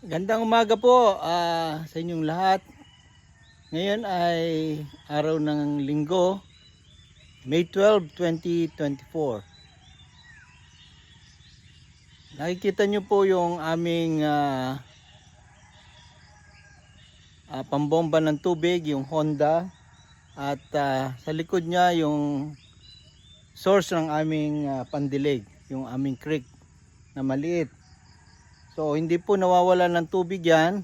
Gandang umaga po sa inyong lahat. Ngayon ay araw ng Linggo, May 12, 2024. Nakikita nyo po yung aming pambomba ng tubig, yung Honda. At sa likod niya yung source ng aming pandilig, yung aming creek na maliit. So hindi po nawawala ng tubig yan.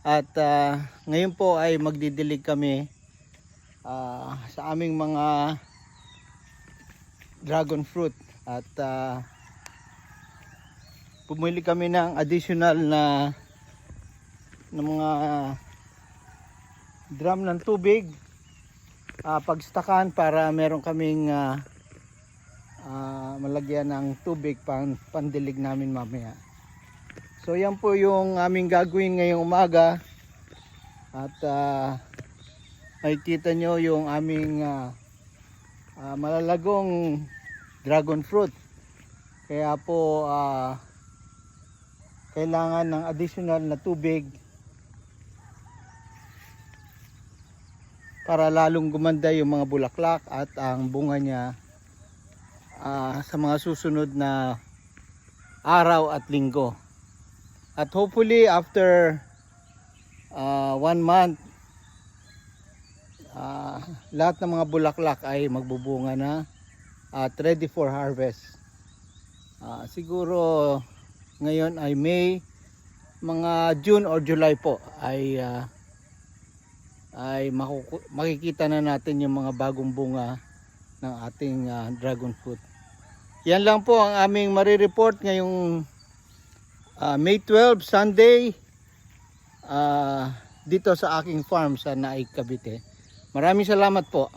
At ngayon po ay magdidilig kami sa aming mga dragon fruit. At pumili kami ng additional na mga drum ng tubig, pagstakan para meron kaming malagyan ng tubig pandilig namin mamaya. So yan po yung aming gagawin ngayong umaga. At makikita nyo yung aming malalagong dragon fruit. Kaya po kailangan ng additional na tubig para lalong gumanda yung mga bulaklak at ang bunga niya sa mga susunod na araw at linggo. At hopefully after 1 month, lahat ng mga bulaklak ay magbubunga na at ready for harvest. Siguro ngayon ay May, mga June or July po ay makikita na natin yung mga bagong bunga ng ating dragon fruit. Yan lang po ang aming marireport ngayong May 12, Sunday, dito sa aking farm sa Naik, Cavite. Maraming salamat po.